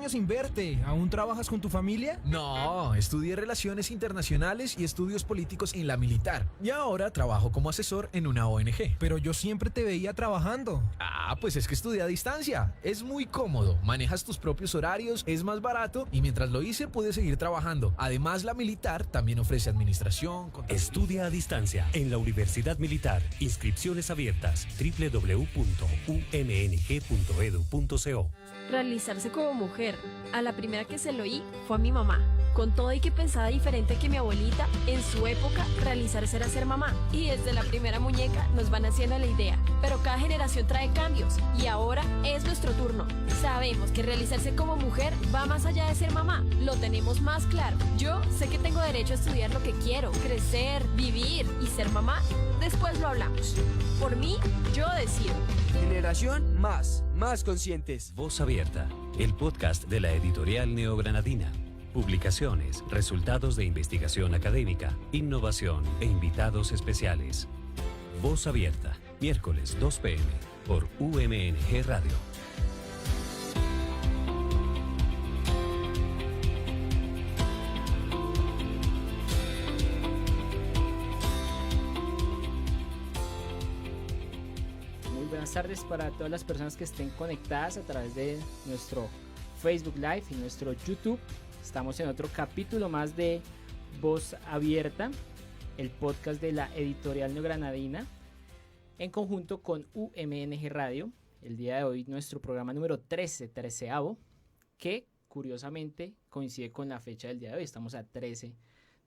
años sin verte. ¿Aún trabajas con tu familia? No, estudié Relaciones Internacionales y Estudios Políticos en la Militar. Y ahora trabajo como asesor en una ONG. Pero yo siempre te veía trabajando. Pues es que estudié a distancia. Es muy cómodo, manejas tus propios horarios, es más barato y mientras lo hice pude seguir trabajando. Además, la Militar también ofrece administración. Estudia a distancia en la Universidad Militar. Inscripciones abiertas. www.umng.edu.co. Realizarse como mujer. A la primera que se lo oí fue a mi mamá. Con todo y que pensaba diferente que mi abuelita, en su época realizarse era ser mamá. Y desde la primera muñeca nos van haciendo la idea. Pero cada generación trae cambios y ahora es nuestro turno. Sabemos que realizarse como mujer va más allá de ser mamá. Lo tenemos más claro. Yo sé que tengo derecho a estudiar lo que quiero, crecer, vivir y ser mamá. Después lo hablamos. Por mí, yo decido. Generación más conscientes. Voz Abierta, el podcast de la editorial Neogranadina. Publicaciones, resultados de investigación académica, innovación e invitados especiales. Voz Abierta, miércoles 2 p.m. por UMNG Radio. Buenas tardes para todas las personas que estén conectadas a través de nuestro Facebook Live y nuestro YouTube. Estamos en otro capítulo más de Voz Abierta, el podcast de la editorial Neogranadina, en conjunto con UMNG Radio. El día de hoy nuestro programa número 13avo, que curiosamente coincide con la fecha del día de hoy. Estamos a 13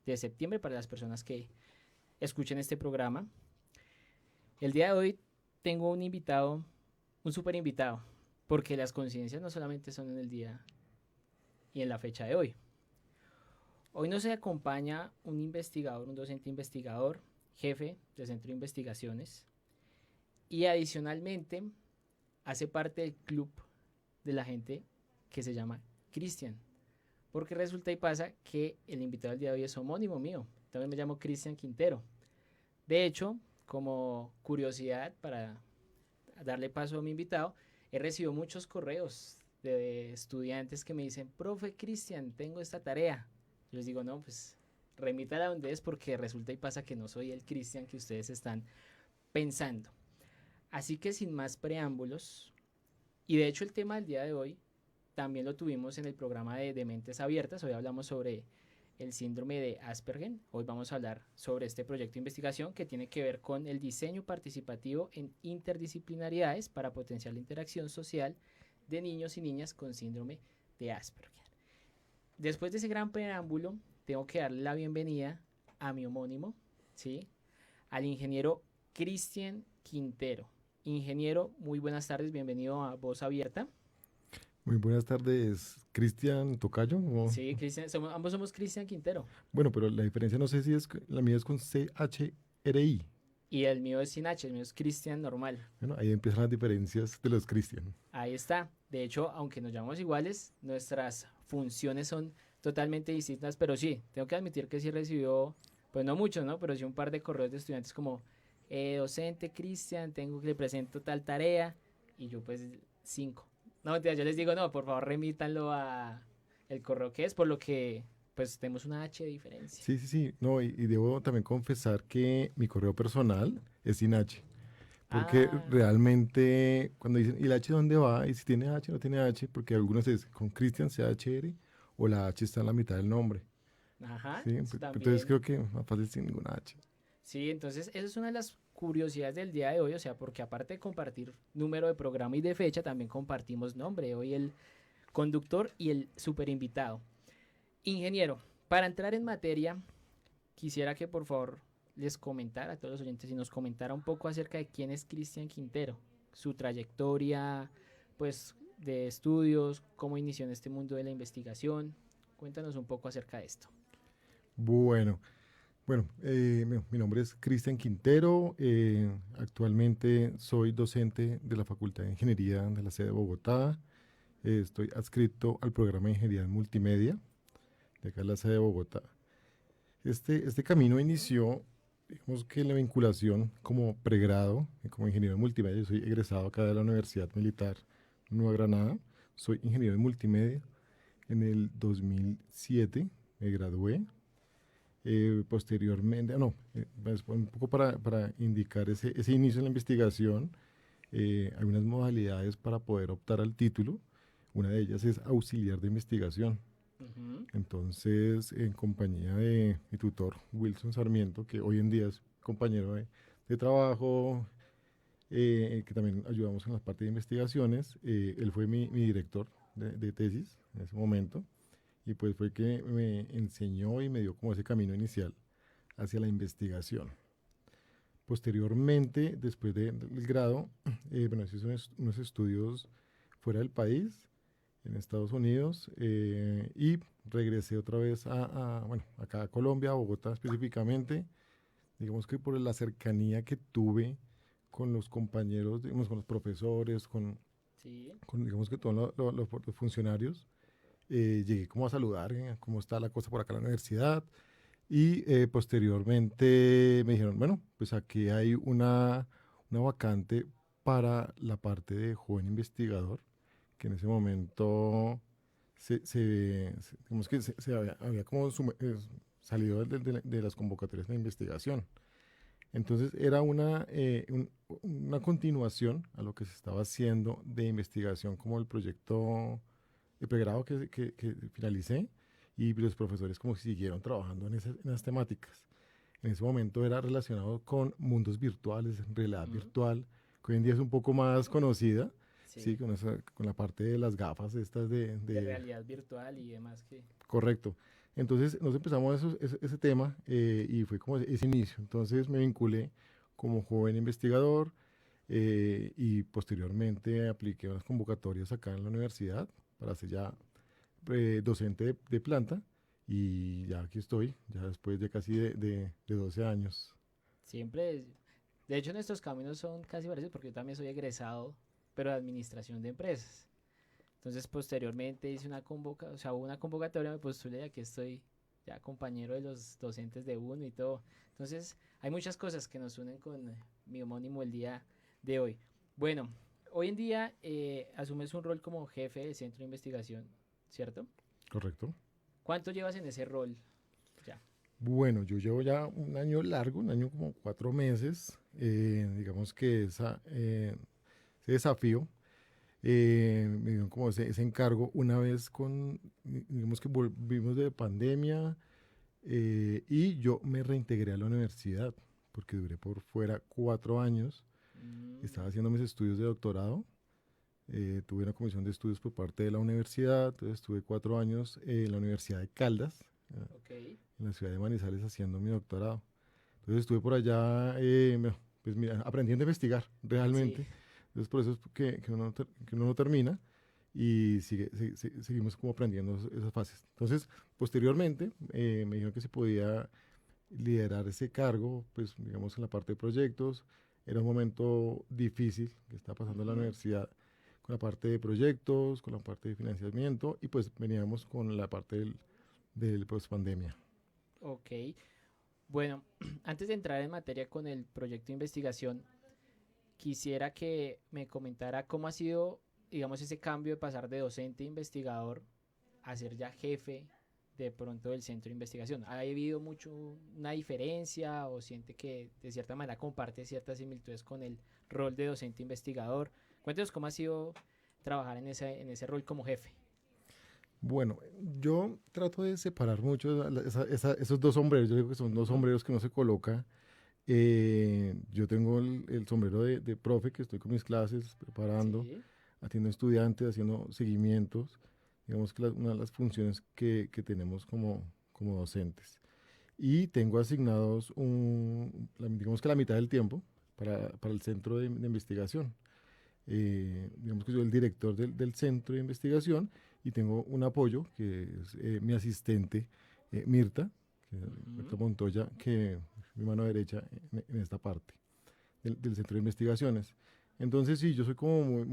de septiembre para las personas que escuchen este programa. El día de hoy tengo un invitado, un súper invitado, porque las coincidencias no solamente son en el día y en la fecha de hoy. Hoy nos acompaña un investigador, un docente investigador, jefe del Centro de Investigaciones, y adicionalmente hace parte del club de la gente que se llama Cristian, porque resulta y pasa que el invitado del día de hoy es homónimo mío. También me llamo Cristian Quintero. De hecho, como curiosidad, para darle paso a mi invitado, he recibido muchos correos de estudiantes que me dicen: profe Cristian, tengo esta tarea. Yo les digo: no, pues remítala donde es, porque resulta y pasa que no soy el Cristian que ustedes están pensando. Así que sin más preámbulos, y de hecho el tema del día de hoy también lo tuvimos en el programa de Mentes Abiertas. Hoy hablamos sobre el síndrome de Asperger. Hoy vamos a hablar sobre este proyecto de investigación que tiene que ver con el diseño participativo en interdisciplinariedades para potenciar la interacción social de niños y niñas con síndrome de Asperger. Después de ese gran preámbulo, tengo que darle la bienvenida a mi homónimo, ¿sí?, al ingeniero Cristian Quintero. Ingeniero, muy buenas tardes, bienvenido a Voz Abierta. Muy buenas tardes, Cristian Tocayo. Sí, Cristian, ambos somos Cristian Quintero. Bueno, pero la diferencia no sé si es, la mía es con CHRI. Y el mío es sin H, el mío es Cristian normal. Bueno, ahí empiezan las diferencias de los Cristian. Ahí está. De hecho, aunque nos llamamos iguales, nuestras funciones son totalmente distintas, pero sí, tengo que admitir que sí recibió, pues no muchos, ¿no? Pero sí un par de correos de estudiantes como: docente Cristian, tengo que le presento tal tarea, y yo pues 5. No, mentira, yo les digo: no, por favor remítanlo a el correo que es, por lo que pues tenemos una H de diferencia. Sí, no, y debo también confesar que mi correo personal es sin H, porque realmente cuando dicen: ¿y la H dónde va? Y si tiene H, no tiene H, porque algunos es con Cristian CHR, o la H está en la mitad del nombre. Ajá, ¿sí? Entonces creo que más fácil sin ninguna H. Sí, entonces esa es una de las curiosidades del día de hoy, o sea, porque aparte de compartir número de programa y de fecha, también compartimos nombre. Hoy el conductor y el super invitado. Ingeniero, para entrar en materia, quisiera que por favor les comentara a todos los oyentes y nos comentara un poco acerca de quién es Cristian Quintero, su trayectoria, pues, de estudios, cómo inició en este mundo de la investigación. Cuéntanos un poco acerca de esto. Bueno, mi nombre es Cristian Quintero. Actualmente soy docente de la Facultad de Ingeniería de la sede de Bogotá. Estoy adscrito al programa de Ingeniería en Multimedia de acá en la sede de Bogotá. Este camino inició, digamos que la vinculación como pregrado, como ingeniero en multimedia. Yo soy egresado acá de la Universidad Militar Nueva Granada. Soy ingeniero en multimedia. En el 2007 me gradué. Posteriormente, pues, un poco para indicar ese inicio en la investigación, hay unas modalidades para poder optar al título. Una de ellas es auxiliar de investigación. Ujú. Entonces, en compañía de mi tutor Wilson Sarmiento, que hoy en día es compañero de trabajo, que también ayudamos en la parte de investigaciones, él fue mi director de tesis en ese momento, y pues fue que me enseñó y me dio como ese camino inicial hacia la investigación. Posteriormente, después del grado, bueno, hice unos estudios fuera del país, en Estados Unidos, y regresé otra vez bueno, acá a Colombia, a Bogotá específicamente, digamos que por la cercanía que tuve con los compañeros, digamos, con los profesores, Sí. digamos que todos los funcionarios, llegué como a saludar, cómo está la cosa por acá en la universidad, y posteriormente me dijeron, bueno, pues aquí hay una vacante para la parte de joven investigador, que en ese momento digamos que se había como salido de las convocatorias de investigación. Entonces era una continuación a lo que se estaba haciendo de investigación como el proyecto de pregrado que finalicé, y los profesores como siguieron trabajando en esas temáticas. En ese momento era relacionado con mundos virtuales, realidad Ujú. virtual, que hoy en día es un poco más conocida, sí, Sí. con la parte de las gafas estas De realidad virtual y demás que... correcto. Entonces nos empezamos ese tema, y fue como ese inicio. Entonces me vinculé como joven investigador, y posteriormente apliqué unas convocatorias acá en la universidad para ser ya docente de planta, y ya aquí estoy, ya después de casi de 12 años. Siempre, de hecho nuestros caminos son casi parecidos porque yo también soy egresado, pero de administración de empresas. Entonces posteriormente hice o sea, hubo una convocatoria, me postulé y aquí estoy ya compañero de los docentes de uno y todo. Entonces hay muchas cosas que nos unen con mi homónimo el día de hoy. Bueno, hoy en día asumes un rol como jefe de centro de investigación, ¿cierto? ¿Correcto? ¿Cuánto llevas en ese rol? Ya. Bueno, yo llevo ya un año largo, un año como 4 meses. Digamos que ese desafío, me dieron como ese encargo una vez digamos que volvimos de pandemia, y yo me reintegré a la universidad porque duré por fuera 4 años. Mm, Estaba haciendo mis estudios de doctorado. Tuve una comisión de estudios por parte de la universidad. Entonces estuve 4 años en la Universidad de Caldas, ok. en la ciudad de Manizales, haciendo mi doctorado. Entonces estuve por allá, pues mira, aprendiendo a investigar Sí. realmente. Entonces por eso es que uno no termina, y seguimos como aprendiendo esas fases. Entonces, posteriormente, me dijeron que se podía liderar ese cargo, pues digamos en la parte de proyectos. Era un momento difícil que estaba pasando en la Ujú. universidad con la parte de proyectos, con la parte de financiamiento, y pues veníamos con la parte del post pandemia. Ok. Bueno, antes de entrar en materia con el proyecto de investigación, quisiera que me comentara cómo ha sido, digamos, ese cambio de pasar de docente a investigador a ser ya jefe de pronto del centro de investigación. ¿Ha habido mucho una diferencia o siente que de cierta manera comparte ciertas similitudes con el rol de docente investigador? Cuéntenos cómo ha sido trabajar en ese rol como jefe. Bueno, yo trato de separar mucho esos dos sombreros. Yo digo que son dos Ujú. sombreros que no se coloca. Yo tengo el sombrero de profe, que estoy con mis clases, preparando, Sí. atiendo estudiantes, haciendo seguimientos. Digamos que una de las funciones que tenemos como docentes. Y tengo asignados digamos que la mitad del tiempo para el centro de investigación. Digamos que soy el director del centro de investigación, y tengo un apoyo que es mi asistente, Mirta, Mirta Ujú. Montoya, que es mi mano derecha en esta parte del centro de investigaciones. Entonces sí, yo soy como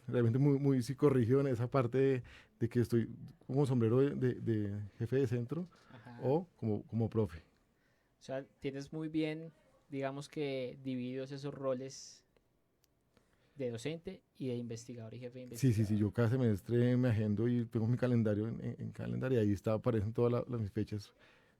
realmente muy psicorrígido en esa parte de que estoy como sombrero de jefe de centro, Ajá. o como profe. O sea, tienes muy bien, digamos que divididos esos roles de docente y de investigador y jefe de Sí, investigador. sí, sí, yo cada semestre me agendo y tengo mi calendario en calendario y ahí aparecen todas mis fechas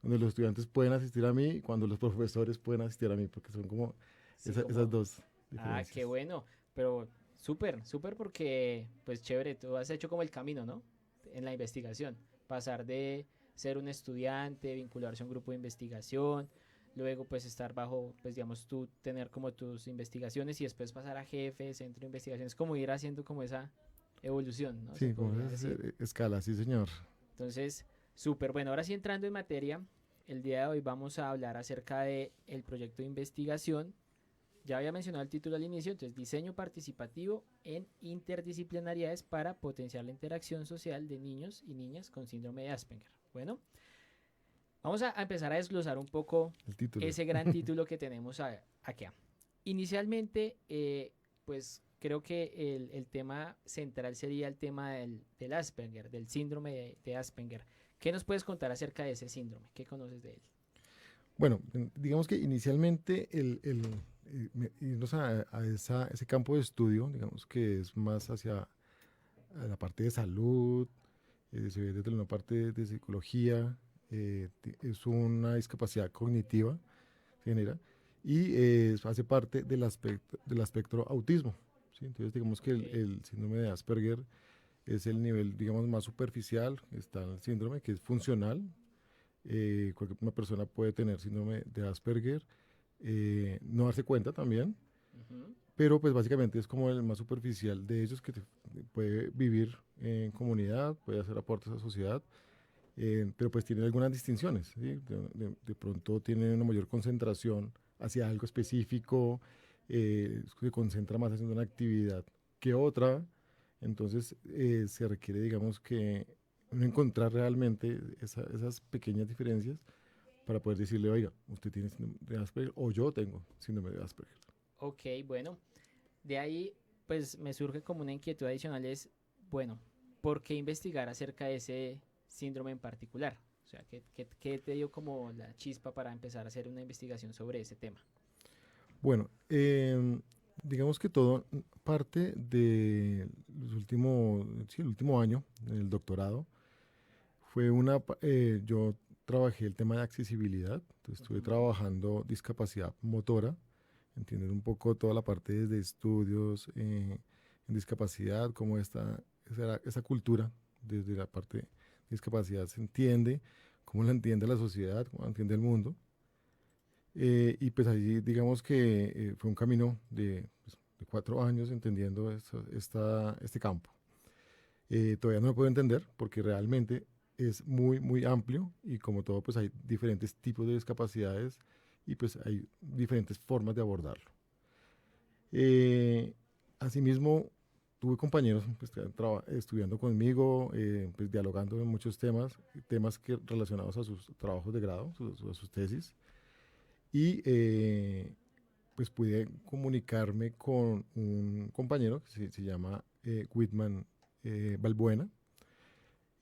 donde los estudiantes pueden asistir a mí y cuando los profesores pueden asistir a mí, porque son como Sí, esas dos diferencias. qué bueno, pero súper, súper porque, pues chévere, tú has hecho como el camino, ¿no? En la investigación, pasar de ser un estudiante, vincularse a un grupo de investigación, luego pues estar bajo, pues digamos tú tener como tus investigaciones y después pasar a jefe, centro de investigación, es como ir haciendo como esa evolución, ¿no? Se Sí, como podría esas decir. escalas, sí, señor. Entonces, súper. Bueno, ahora sí entrando en materia, el día de hoy vamos a hablar acerca de el proyecto de investigación. Ya había mencionado el título al inicio, entonces diseño participativo en interdisciplinariedades para potenciar la interacción social de niños y niñas con síndrome de Asperger. Bueno, vamos a empezar a desglosar un poco El título. ese gran título que tenemos acá. Inicialmente, pues creo que el tema central sería el tema del Asperger, del síndrome de Asperger. ¿Qué nos puedes contar acerca de ese síndrome? ¿Qué conoces de él? Bueno, digamos que inicialmente irnos a ese campo de estudio, digamos que es más hacia a la parte de salud, se ve desde una parte de psicología, es una discapacidad cognitiva, se genera, y hace parte del espectro autismo. ¿Sí? Entonces, digamos que Ok. el síndrome de Asperger es el nivel, digamos, más superficial. Está el síndrome que es funcional. Una persona puede tener síndrome de Asperger, no darse cuenta también, Ujú. pero pues básicamente es como el más superficial de ellos que puede vivir en comunidad, puede hacer aportes a la sociedad, pero pues tiene algunas distinciones, ¿sí? De pronto tiene una mayor concentración hacia algo específico, se concentra más haciendo una actividad que otra, entonces se requiere, digamos, que uno encontrar realmente esas pequeñas diferencias para poder decirle, oiga, usted tiene síndrome de Asperger o yo tengo síndrome de Asperger. Ok, bueno. De ahí, pues me surge como una inquietud adicional es, bueno, ¿por qué investigar acerca de ese síndrome en particular? O sea, ¿qué te dio como la chispa para empezar a hacer una investigación sobre ese tema? Bueno, digamos que todo parte de sí, el último año, en el doctorado, yo trabajé el tema de accesibilidad, entonces estuve Ujú. trabajando discapacidad motora, entender un poco toda la parte desde estudios en discapacidad, cómo esa cultura desde la parte de discapacidad se entiende, cómo la entiende la sociedad, cómo la entiende el mundo. Y pues allí digamos que fue un camino de 4 años entendiendo este campo. Todavía no lo puedo entender porque realmente es muy, muy amplio y como todo pues hay diferentes tipos de discapacidades y pues hay diferentes formas de abordarlo. Eh, Asimismo, tuve compañeros pues, que estudiando conmigo, pues dialogando en muchos temas relacionados a sus trabajos de grado, a sus tesis y pues pude comunicarme con un compañero que se llama Whitman Balbuena.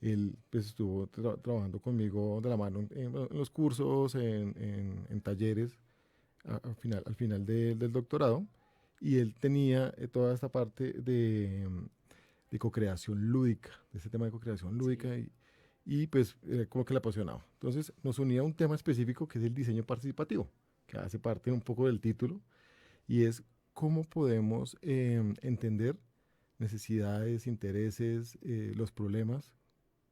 Él pues, estuvo trabajando conmigo de la mano en los cursos, en talleres al final del doctorado. Y él tenía toda esta parte de co-creación lúdica, de ese tema de co-creación Sí, lúdica. Y pues como que le apasionaba. Entonces nos unía a un tema específico que es el diseño participativo, que hace parte un poco del título, y es cómo podemos entender necesidades, intereses, los problemas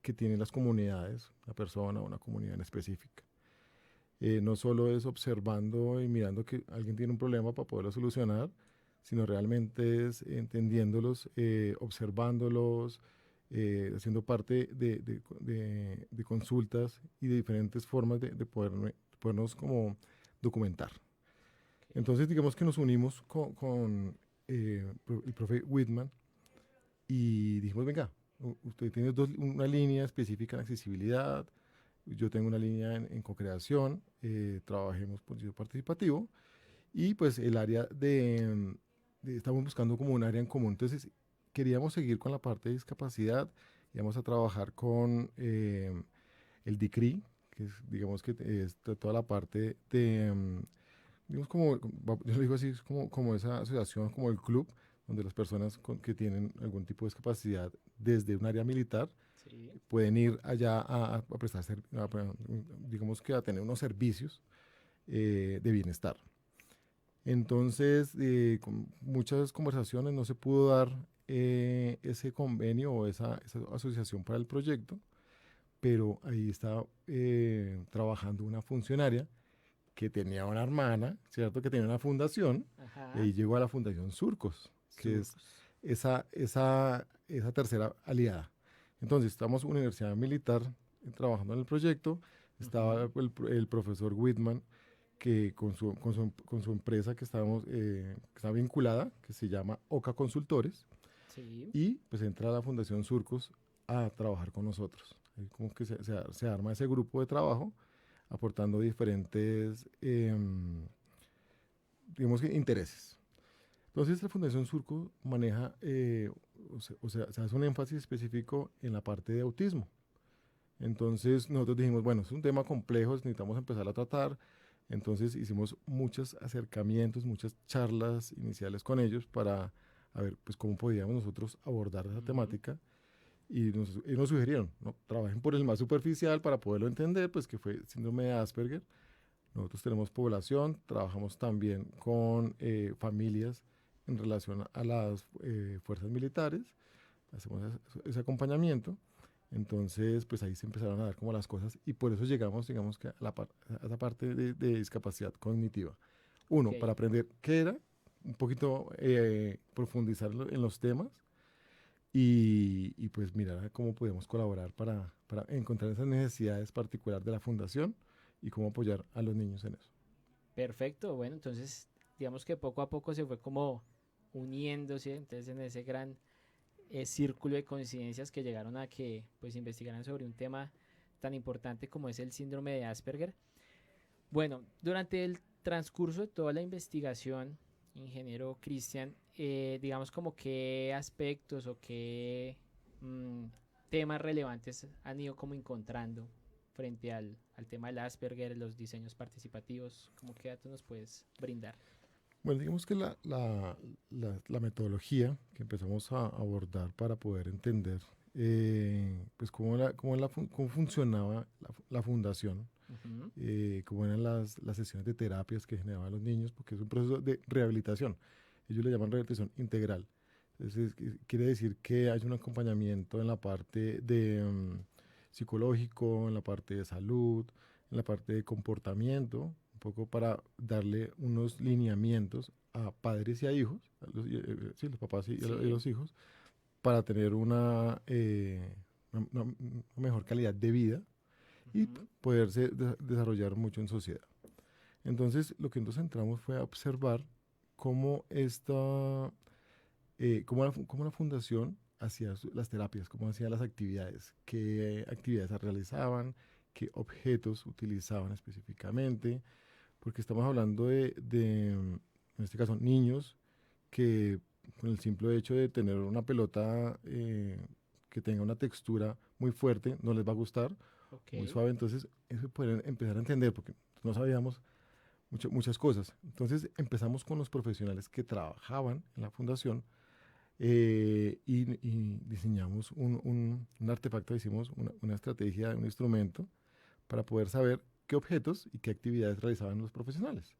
que tienen las comunidades, una persona o una comunidad en específica. No solo es observando y mirando que alguien tiene un problema para poderlo solucionar, sino realmente es entendiéndolos, observándolos, haciendo parte de consultas y de diferentes formas de podernos como documentar. ok. Entonces, digamos que nos unimos con el profe Whitman y dijimos, venga, usted tiene una línea específica en accesibilidad, yo tengo una línea en co-creación, trabajemos por diseño participativo y pues el área estamos buscando como un área en común. Entonces, queríamos seguir con la parte de discapacidad, íbamos a trabajar con el DICRI, que es, digamos que es toda la parte de, digamos como, yo le digo así, es como esa asociación, como el club, donde las personas que tienen algún tipo de discapacidad desde un área militar Sí. pueden ir allá a prestar, digamos que a tener unos servicios de bienestar. Entonces, con muchas conversaciones no se pudo dar ese convenio o esa asociación para el proyecto, pero ahí estaba trabajando una funcionaria que tenía una hermana, ¿cierto? Que tenía una fundación, Ajá. y ahí llegó a la Fundación Surcos, que es Surcos. esa tercera aliada. Entonces, estamos Universidad Militar trabajando en el proyecto, estaba el profesor Whitman, que con su empresa que está vinculada, que se llama Oca Consultores, Sí. y pues entra la Fundación Surcos a trabajar con nosotros. Ahí como que se arma ese grupo de trabajo, aportando diferentes, digamos que intereses. Entonces la Fundación Surco maneja, o sea, se hace un énfasis específico en la parte de autismo. Entonces nosotros dijimos, bueno, es un tema complejo, necesitamos empezar a tratar. Entonces hicimos muchos acercamientos, muchas charlas iniciales con ellos para a ver pues cómo podíamos nosotros abordar esa temática, y nos sugirieron, ¿no? Trabajen por el más superficial para poderlo entender, pues que fue síndrome de Asperger. Nosotros tenemos población, trabajamos también con familias en relación a las fuerzas militares, hacemos ese acompañamiento. Entonces, pues ahí se empezaron a dar como las cosas, y por eso llegamos, digamos que a esa parte de discapacidad cognitiva. Uno, Ok. para aprender qué era, un poquito profundizar en los temas, y pues mirar a cómo podemos colaborar para encontrar esas necesidades particulares de la fundación y cómo apoyar a los niños en eso. Perfecto. Bueno, entonces digamos que poco a poco se fue como uniéndose, entonces en ese gran círculo de coincidencias que llegaron a que pues investigaran sobre un tema tan importante como es el síndrome de Asperger. Bueno, durante el transcurso de toda la investigación, ingeniero Cristian, digamos como qué aspectos o qué temas relevantes han ido como encontrando frente al tema del Asperger, los diseños participativos, ¿cómo qué datos nos puedes brindar? Bueno, digamos que la metodología que empezamos a abordar para poder entender pues cómo funcionaba la fundación, Ujú. cómo eran las sesiones de terapias que generaban los niños, porque es un proceso de rehabilitación. Ellos le llaman rehabilitación integral. Entonces, quiere decir que hay un acompañamiento en la parte de psicológico, en la parte de salud, en la parte de comportamiento, un poco para darle unos lineamientos a padres y a hijos, sí, los papás y Sí. los hijos, para tener una mejor calidad de vida y Ujú. poderse desarrollar mucho en sociedad. Entonces, lo que nosotros entramos fue a observar cómo cómo la fundación hacía las terapias, cómo hacía las actividades, qué actividades realizaban, qué objetos utilizaban específicamente, porque estamos hablando en este caso, niños que con el simple hecho de tener una pelota que tenga una textura muy fuerte, no les va a gustar, Ok. muy suave. Entonces eso pueden empezar a entender, porque no sabíamos muchas cosas. Entonces empezamos con los profesionales que trabajaban en la fundación, y diseñamos un artefacto, hicimos una estrategia, un instrumento para poder saber qué objetos y qué actividades realizaban los profesionales.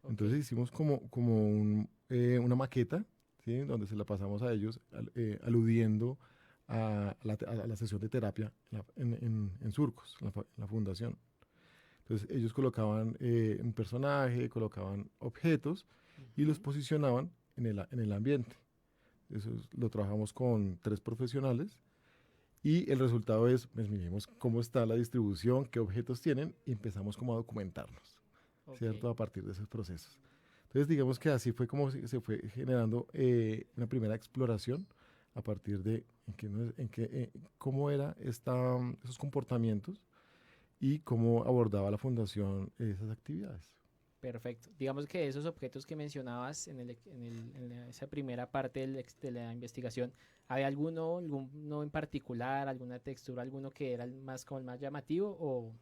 Ok. Entonces hicimos como una maqueta, ¿sí? Donde se la pasamos a ellos, aludiendo a la sesión de terapia en Surcos, en la fundación. Entonces ellos colocaban un personaje, colocaban objetos y los Ujú. posicionaban en el ambiente. Lo trabajamos con 3 profesionales, y el resultado es, pues miremos cómo está la distribución, qué objetos tienen, y empezamos como a documentarnos, Ok. ¿cierto? A partir de esos procesos. Entonces, digamos que así fue como se fue generando una primera exploración a partir de cómo era esos comportamientos y cómo abordaba la fundación esas actividades. Perfecto. Digamos que esos objetos que mencionabas en esa primera parte de la investigación, ¿había alguno en particular, alguna textura, alguno que era como el más llamativo? ¿O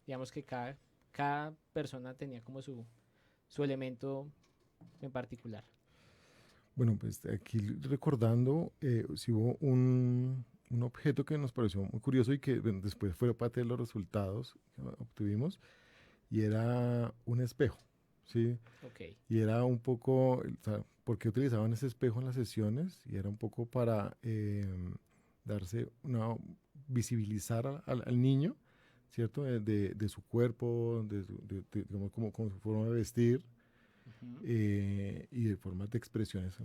digamos que cada persona tenía como su elemento en particular? Bueno, pues aquí recordando, si hubo un objeto que nos pareció muy curioso y que bueno, después fue parte de los resultados que obtuvimos, y era un espejo, ¿sí? Ok. Y era un poco, o sea, ¿por qué utilizaban ese espejo en las sesiones? Y era un poco para darse visibilizar al niño, ¿cierto? De su cuerpo, digamos, como su forma de vestir, Ujú. y de formas de expresiones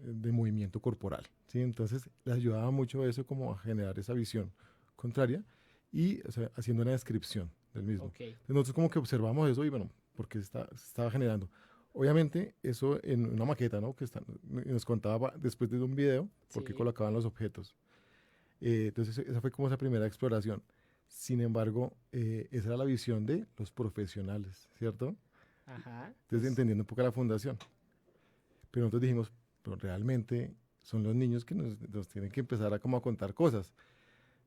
de movimiento corporal, ¿sí? Entonces, les ayudaba mucho eso como a generar esa visión contraria y, o sea, haciendo una descripción del mismo. Ok. Entonces, nosotros como que observamos eso y bueno, porque se estaba generando. Obviamente, eso en una maqueta, ¿no? Nos contaba después de un video por qué Sí. colocaban los objetos. Entonces, esa fue como esa primera exploración. Sin embargo, esa era la visión de los profesionales, ¿cierto? Ajá. Entonces, entendiendo un poco la fundación. Pero nosotros dijimos, pero realmente son los niños que nos tienen que empezar a como a contar cosas.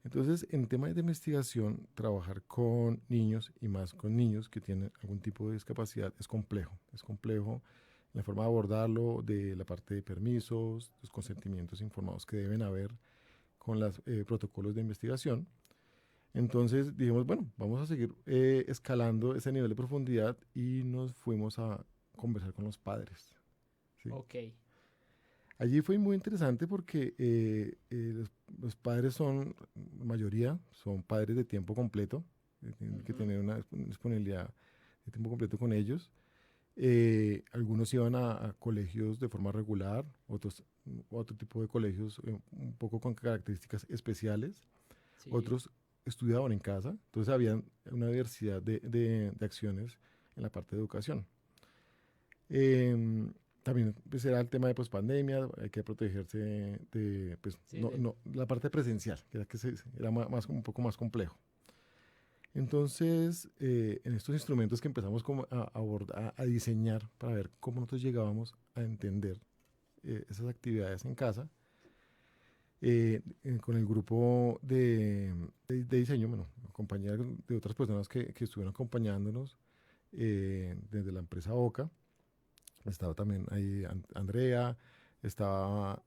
Entonces, en temas de investigación, trabajar con niños y más con niños que tienen algún tipo de discapacidad es complejo. Es complejo la forma de abordarlo, de la parte de permisos, los consentimientos informados que deben haber con los protocolos de investigación. Entonces dijimos, bueno, vamos a seguir escalando ese nivel de profundidad y nos fuimos a conversar con los padres. ¿Sí? Ok. Allí fue muy interesante porque los padres son, la mayoría, son padres de tiempo completo, tienen que Ujú. tener una disponibilidad de tiempo completo con ellos. Algunos iban a colegios de forma regular, otro tipo de colegios un poco con características especiales, Sí. otros estudiaban en casa, entonces había una diversidad de acciones en la parte de educación. También pues, era el tema de pospandemia, hay que protegerse de, pues, Sí, del- la parte presencial, que era, era un poco más complejo. Entonces, en estos instrumentos que empezamos como a diseñar para ver cómo nosotros llegábamos a entender esas actividades en casa, con el grupo de diseño, bueno, compañía de otras personas que estuvieron acompañándonos desde la empresa OCA. Estaba también ahí Andrea, estaba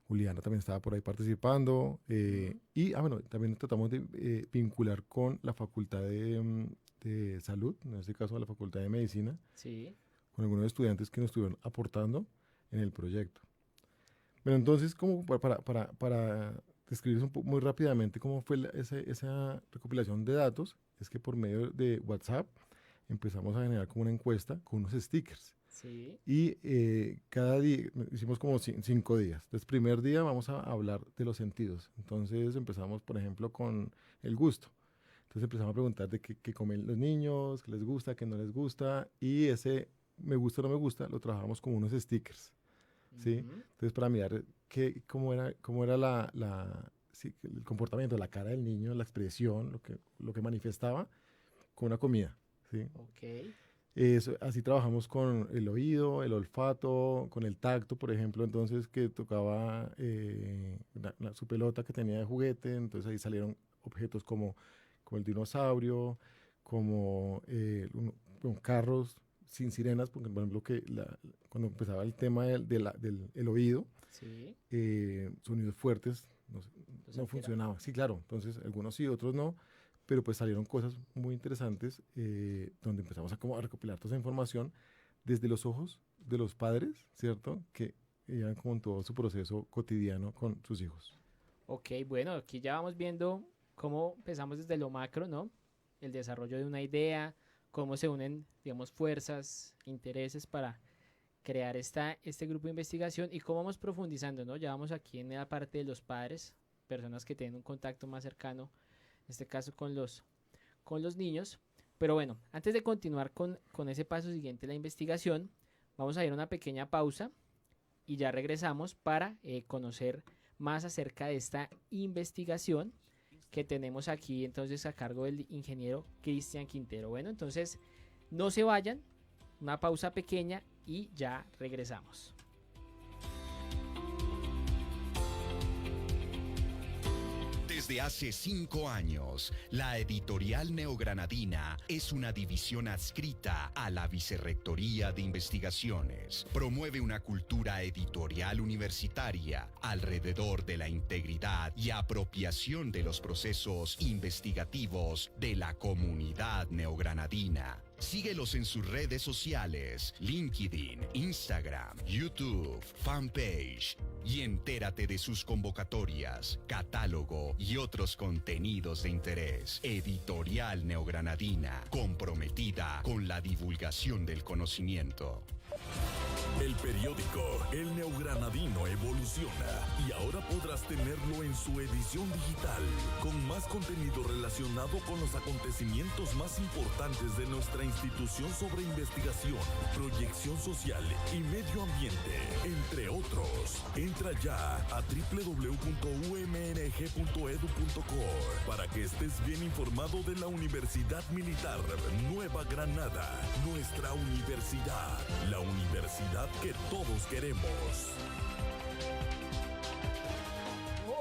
Juliana, también estaba por ahí participando. Ujú. Y bueno, también tratamos de vincular con la Facultad de Salud, en este caso la Facultad de Medicina, Sí. con algunos estudiantes que nos estuvieron aportando en el proyecto. Pero entonces, como para describirles muy rápidamente cómo fue esa recopilación de datos, es que por medio de WhatsApp empezamos a generar como una encuesta con unos stickers. Sí. Y cada día, hicimos como 5 días. Entonces, primer día vamos a hablar de los sentidos. Entonces empezamos, por ejemplo, con el gusto. Entonces empezamos a preguntar de qué comen los niños, qué les gusta, qué no les gusta. Y ese me gusta o no me gusta lo trabajamos como unos stickers. ¿Sí? Ujú. Entonces, para mirar cómo era sí, el comportamiento, la cara del niño, la expresión, lo que manifestaba con una comida. ¿Sí? Ok. Así trabajamos con el oído, el olfato, con el tacto, por ejemplo, entonces que tocaba su pelota que tenía de juguete, entonces ahí salieron objetos como el dinosaurio, como carros sin sirenas, porque por ejemplo cuando empezaba el tema del oído, Sí. sonidos fuertes Los no altera. funcionaba. Sí, claro, entonces algunos sí, otros no, pero pues salieron cosas muy interesantes donde empezamos a recopilar toda esa información desde los ojos de los padres, ¿cierto? Que iban como en todo su proceso cotidiano con sus hijos. Ok, bueno, aquí ya vamos viendo cómo empezamos desde lo macro, ¿no? El desarrollo de una idea, cómo se unen, digamos, fuerzas, intereses para crear este grupo de investigación y cómo vamos profundizando, ¿no? Ya vamos aquí en la parte de los padres, personas que tienen un contacto más cercano, en este caso con los niños. Pero bueno, antes de continuar con ese paso siguiente, la investigación, vamos a ir a una pequeña pausa y ya regresamos para conocer más acerca de esta investigación que tenemos aquí entonces a cargo del ingeniero Cristian Quintero. Bueno, entonces no se vayan, una pausa pequeña y ya regresamos. Desde hace 5 años, la Editorial Neogranadina es una división adscrita a la Vicerrectoría de Investigaciones. Promueve una cultura editorial universitaria alrededor de la integridad y apropiación de los procesos investigativos de la comunidad neogranadina. Síguelos en sus redes sociales, LinkedIn, Instagram, YouTube, fanpage y entérate de sus convocatorias, catálogo y otros contenidos de interés. Editorial Neogranadina, comprometida con la divulgación del conocimiento. El periódico El Neogranadino evoluciona y ahora podrás tenerlo en su edición digital, con más contenido relacionado con los acontecimientos más importantes de nuestra institución sobre investigación, proyección social y medio ambiente, entre otros. Entra ya a www.umng.edu.co para que estés bien informado de la Universidad Militar Nueva Granada, nuestra universidad, la universidad que todos queremos.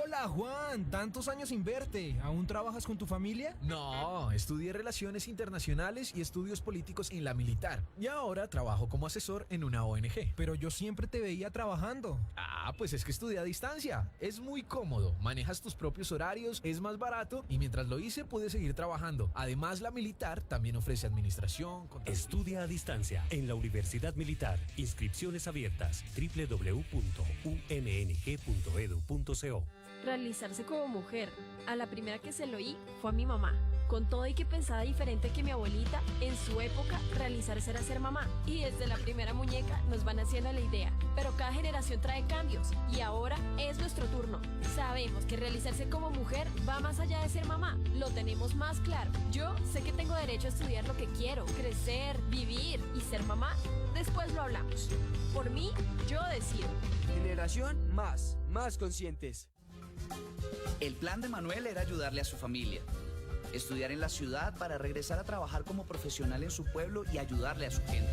Hola Juan, tantos años sin verte. ¿Aún trabajas con tu familia? No, estudié Relaciones Internacionales y Estudios Políticos en la Militar. Y ahora trabajo como asesor en una ONG. Pero yo siempre te veía trabajando. Pues es que estudié a distancia. Es muy cómodo. Manejas tus propios horarios, es más barato y mientras lo hice pude seguir trabajando. Además, la Militar también ofrece administración. Estudia a distancia en la Universidad Militar. Inscripciones abiertas. www.umng.edu.co. Realizarse como mujer. A la primera que se lo oí fue a mi mamá. Con todo y que pensaba diferente que mi abuelita, en su época, realizarse era ser mamá. Y desde la primera muñeca nos van haciendo la idea. Pero cada generación trae cambios y ahora es nuestro turno. Sabemos que realizarse como mujer va más allá de ser mamá. Lo tenemos más claro. Yo sé que tengo derecho a estudiar lo que quiero, crecer, vivir y ser mamá. Después lo hablamos. Por mí, yo decido. Generación más conscientes. El plan de Manuel era ayudarle a su familia, estudiar en la ciudad para regresar a trabajar como profesional en su pueblo y ayudarle a su gente.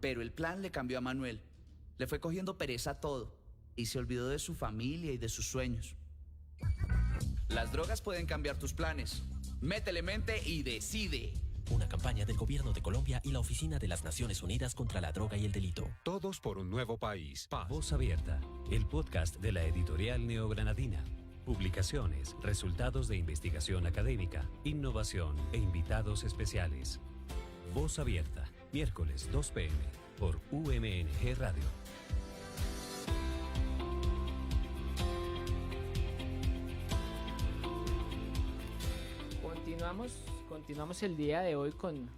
Pero el plan le cambió a Manuel. Le fue cogiendo pereza a todo y se olvidó de su familia y de sus sueños. Las drogas pueden cambiar tus planes. Métele mente y decide. Una campaña del Gobierno de Colombia y la Oficina de las Naciones Unidas contra la Droga y el Delito. Todos por un nuevo país. Paz. Voz Abierta, el podcast de la Editorial Neogranadina. Publicaciones, resultados de investigación académica, innovación e invitados especiales. Voz Abierta, miércoles 2 p.m. por UMNG Radio. Continuamos el día de hoy con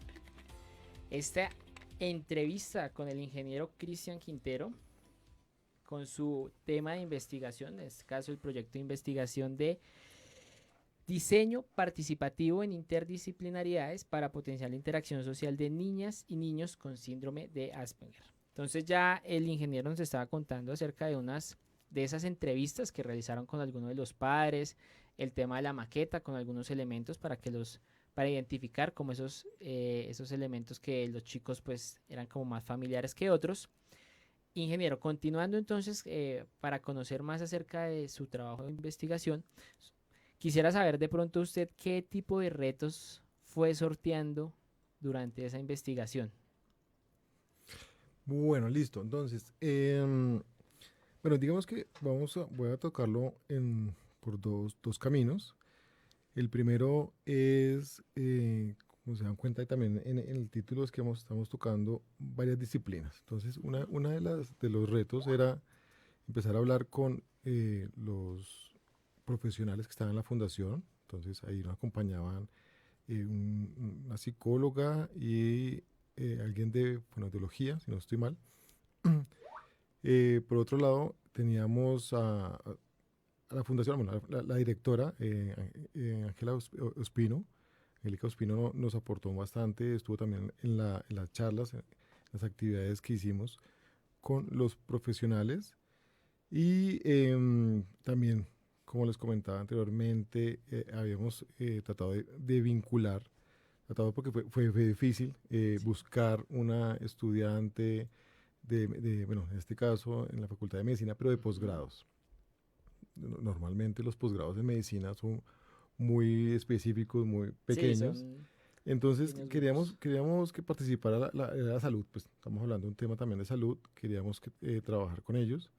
esta entrevista con el ingeniero Cristian Quintero, con su tema de investigación, en este caso el proyecto de investigación de diseño participativo en interdisciplinariedades para potenciar la interacción social de niñas y niños con síndrome de Asperger. Entonces ya el ingeniero nos estaba contando acerca de unas de esas entrevistas que realizaron con algunos de los padres, el tema de la maqueta con algunos elementos para identificar como esos elementos que los chicos pues eran como más familiares que otros. Ingeniero, continuando entonces para conocer más acerca de su trabajo de investigación, quisiera saber de pronto usted qué tipo de retos fue sorteando durante esa investigación. Bueno, listo. Entonces, bueno, digamos que voy a tocarlo por dos caminos. El primero es, como se dan cuenta también en el título, es que estamos tocando varias disciplinas. Entonces, una de los retos era empezar a hablar con los profesionales que estaban en la fundación. Entonces, ahí nos acompañaban una psicóloga y alguien de fonoaudiología, si no estoy mal. Por otro lado, teníamos a la fundación, bueno, la directora, Angélica Ospino nos aportó bastante, estuvo también en las charlas, en las actividades que hicimos con los profesionales y también, como les comentaba anteriormente, habíamos tratado de vincular, porque fue difícil buscar una estudiante bueno, en este caso en la Facultad de Medicina, pero de posgrados. normalmente los posgrados de medicina son muy específicos, muy pequeños. Sí, son Entonces pequeños queríamos que participara la salud, pues estamos hablando de un tema también de salud, queríamos trabajar con ellos.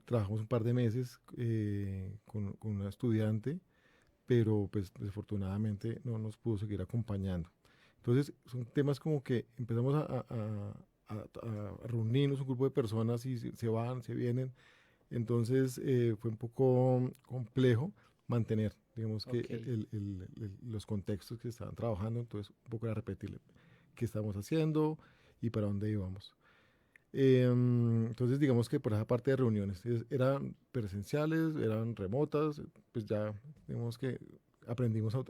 Trabajamos un par de meses con una estudiante, pero pues desafortunadamente no nos pudo seguir acompañando. Entonces son temas como que empezamos a reunirnos un grupo de personas y se van, se vienen. Entonces fue un poco complejo mantener, digamos que los contextos que estaban trabajando, entonces un poco era repetirle qué estábamos haciendo y para dónde íbamos. Entonces digamos que por esa parte de reuniones eran presenciales, eran remotas, pues ya digamos que aprendimos a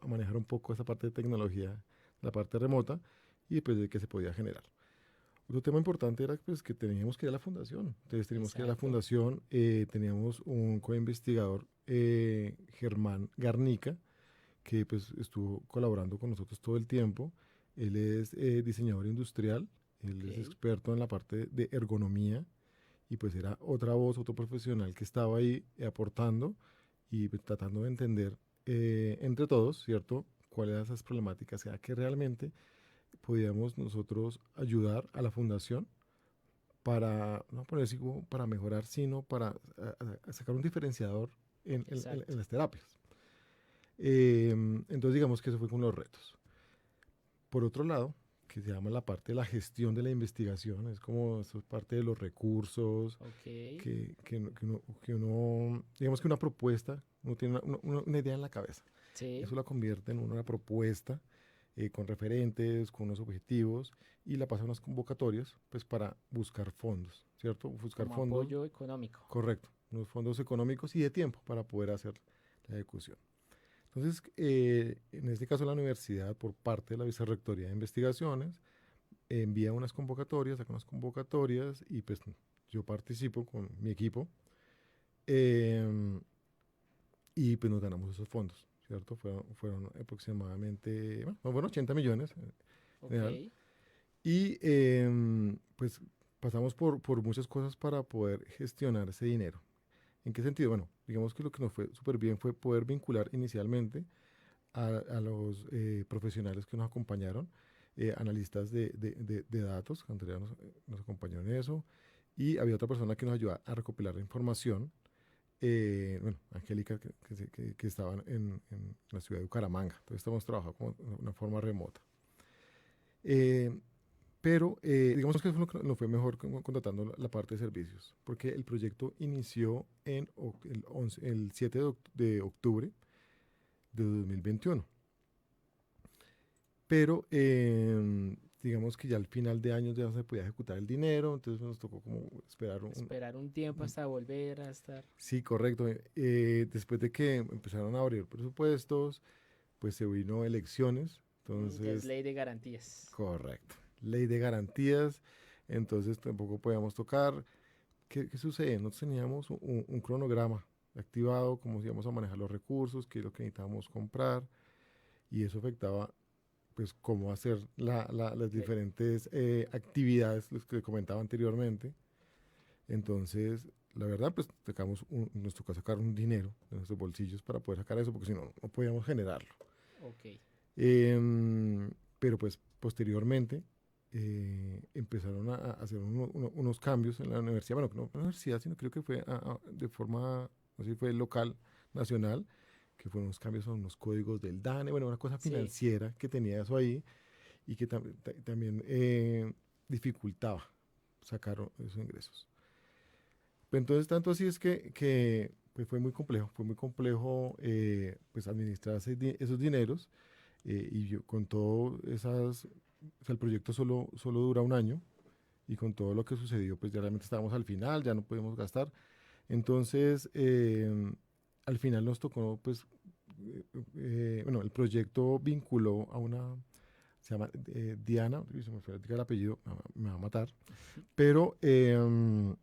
manejar un poco esa parte de tecnología, la parte remota y pues de que se podía generar. Otro tema importante era pues, que teníamos que ir a la fundación. Entonces teníamos que ir a la fundación, teníamos un coinvestigador, Germán Garnica, que pues estuvo colaborando con nosotros todo el tiempo. Él es diseñador industrial, él es experto en la parte de ergonomía y pues era otra voz, otro profesional que estaba ahí aportando y pues, tratando de entender entre todos, ¿cierto?, cuáles eran esas problemáticas, o sea, que realmente podíamos nosotros ayudar a la fundación para, no ponerse como para mejorar, sino para sacar un diferenciador en las terapias. Entonces digamos que eso fue con los retos. Por otro lado, que se llama la parte de la gestión de la investigación, es como eso es parte de los recursos, que uno, digamos que una propuesta, uno tiene una idea en la cabeza, eso la convierte en una propuesta con referentes, con unos objetivos y la pasa a unas convocatorias pues para buscar fondos, ¿cierto? Buscar como fondos. Apoyo económico. Correcto, unos fondos económicos y de tiempo para poder hacer la ejecución. Entonces, en este caso la universidad, por parte de la Vicerrectoría de Investigaciones, envía unas convocatorias, saca unas convocatorias y pues yo participo con mi equipo y pues nos ganamos esos fondos, ¿cierto? Fueron aproximadamente, bueno, 80 millones. Y pues pasamos por muchas cosas para poder gestionar ese dinero. ¿En qué sentido? Bueno, digamos que lo que nos fue súper bien fue poder vincular inicialmente a los profesionales que nos acompañaron, analistas de datos. Andrea nos acompañó en eso, y había otra persona que nos ayudó a recopilar la información, bueno, Angélica, que estaba en la ciudad de Bucaramanga. Entonces estamos trabajando de una forma remota. Pero digamos que nos fue mejor contratando la parte de servicios, porque el proyecto inició el 7 de octubre de 2021. Pero digamos que ya al final de año ya se podía ejecutar el dinero, entonces nos tocó como esperar un tiempo hasta volver a estar. Sí, correcto. Después de que empezaron a abrir presupuestos, pues se vino elecciones. Entonces, es ley de garantías. Correcto. Ley de garantías, entonces tampoco podíamos tocar. ¿Qué sucede? Nosotros teníamos un cronograma activado, cómo íbamos a manejar los recursos, qué es lo que necesitábamos comprar, y eso afectaba pues cómo hacer las diferentes actividades, los que comentaba anteriormente. Entonces, la verdad, pues nos tocó sacar un dinero de nuestros bolsillos para poder sacar eso, porque si no, no podíamos generarlo. Pero pues posteriormente empezaron a hacer unos cambios en la universidad, bueno, no en la universidad, sino creo que fue de forma, no sé si fue local, nacional, que fueron unos cambios a unos códigos del DANE, bueno, una cosa financiera que tenía eso ahí y que también dificultaba sacar esos ingresos. Pero entonces, tanto así es que pues fue muy complejo pues administrar esos dineros, y yo con todo esas, o sea, el proyecto solo dura un año, y con todo lo que sucedió, pues ya realmente estábamos al final, ya no podíamos gastar. Entonces, al final nos tocó, pues, bueno, el proyecto vinculó a una, se llama Diana, se me fue el apellido, me va a matar, pero, estoy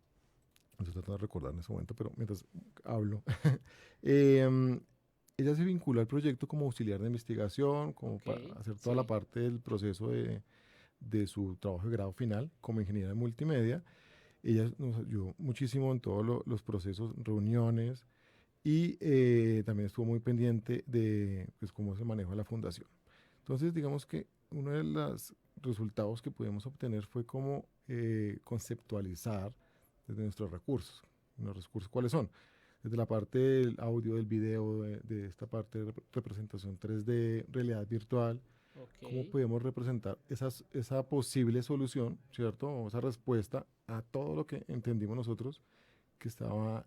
tratando de recordar en ese momento, pero mientras hablo, ella se vinculó al proyecto como auxiliar de investigación, como para hacer toda la parte del proceso de su trabajo de grado final como ingeniera de multimedia, Ella nos ayudó muchísimo en todos los procesos, reuniones, y también estuvo muy pendiente de pues, cómo se maneja la fundación. Entonces, digamos que uno de los resultados que pudimos obtener fue cómo conceptualizar desde nuestros recursos. ¿Los recursos cuáles son? Desde la parte del audio, del video, de esta parte de representación 3D, realidad virtual, cómo podemos representar esa posible solución, ¿cierto? O esa respuesta a todo lo que entendimos nosotros que estaba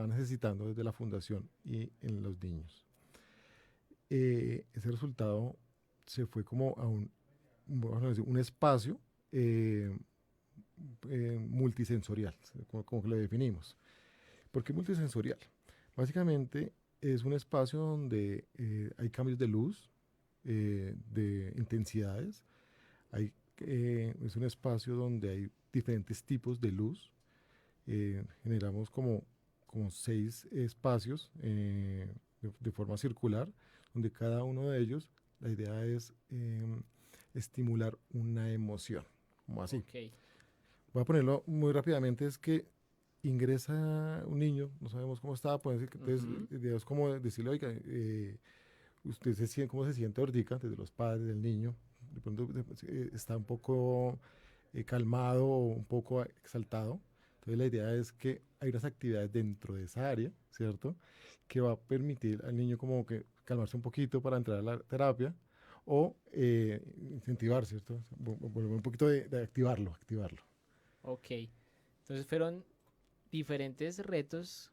necesitando desde la fundación y en los niños. Ese resultado se fue como a un espacio multisensorial, como que lo definimos. ¿Por qué multisensorial? Básicamente es un espacio donde hay cambios de luz, de intensidades, es un espacio donde hay diferentes tipos de luz. Generamos como 6 espacios de forma circular, donde cada uno de ellos, la idea es estimular una emoción, como así. Voy a ponerlo muy rápidamente, es que ingresa un niño, no sabemos cómo está, entonces es como decirle, oiga, usted cómo se siente ahorita, desde los padres del niño, de pronto está un poco calmado o un poco exaltado. Entonces la idea es que hay unas actividades dentro de esa área, ¿cierto? Que va a permitir al niño como que calmarse un poquito para entrar a la terapia o incentivar, ¿cierto? Volver un poquito de activarlo. Ok, entonces fueron diferentes retos,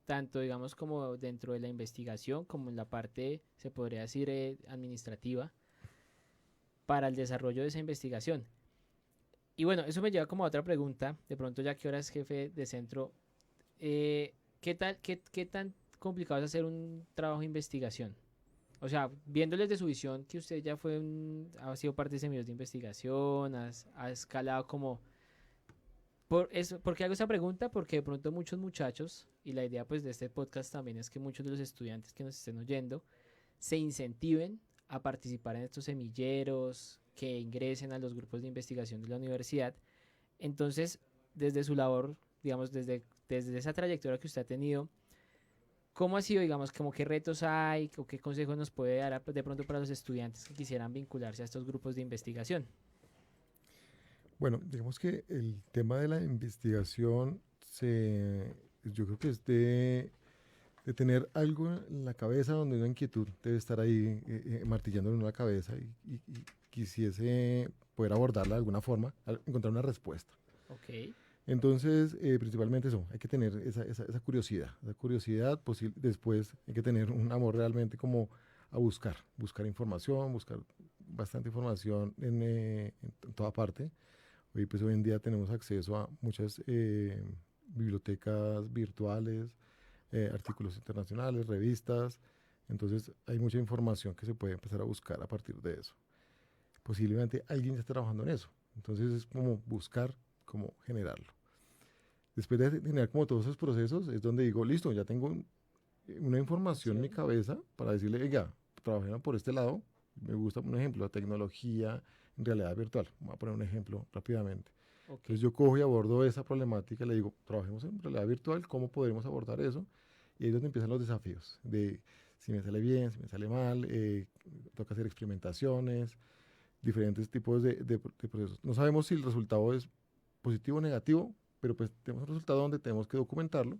tanto digamos como dentro de la investigación, como en la parte, se podría decir, administrativa, para el desarrollo de esa investigación. Y bueno, eso me lleva como a otra pregunta, de pronto ya que ahora es jefe de centro, ¿qué tan complicado es hacer un trabajo de investigación? O sea, viéndoles de su visión, que usted ya ha sido parte de semilleros de investigación, ha escalado como... ¿Por qué hago esa pregunta? Porque de pronto muchos muchachos, y la idea pues de este podcast también es que muchos de los estudiantes que nos estén oyendo se incentiven a participar en estos semilleros, que ingresen a los grupos de investigación de la universidad. Entonces, desde su labor, digamos, desde esa trayectoria que usted ha tenido, ¿cómo ha sido, digamos, como qué retos hay o qué consejos nos puede dar de pronto para los estudiantes que quisieran vincularse a estos grupos de investigación? Bueno, digamos que el tema de la investigación yo creo que es de tener algo en la cabeza donde una inquietud debe estar ahí martillándolo en la cabeza y quisiese poder abordarla de alguna forma, encontrar una respuesta. Ok. Entonces, principalmente eso, hay que tener esa curiosidad, después hay que tener un amor realmente como a buscar información, buscar bastante información en toda parte. Hoy en día tenemos acceso a muchas bibliotecas virtuales, artículos internacionales, revistas, entonces hay mucha información que se puede empezar a buscar a partir de eso. Posiblemente alguien ya esté trabajando en eso, entonces es como buscar cómo generarlo. Después de generar como todos esos procesos, es donde digo, listo, ya tengo una información en mi cabeza para decirle, oiga, trabajemos por este lado. Me gusta, un ejemplo, la tecnología en realidad virtual. Voy a poner un ejemplo rápidamente. Okay. Entonces yo cojo y abordo esa problemática, le digo, trabajemos en realidad virtual, ¿cómo podremos abordar eso? Y ahí es donde empiezan los desafíos, de si me sale bien, si me sale mal, toca hacer experimentaciones, diferentes tipos de procesos. No sabemos si el resultado es positivo o negativo, pero pues tenemos un resultado donde tenemos que documentarlo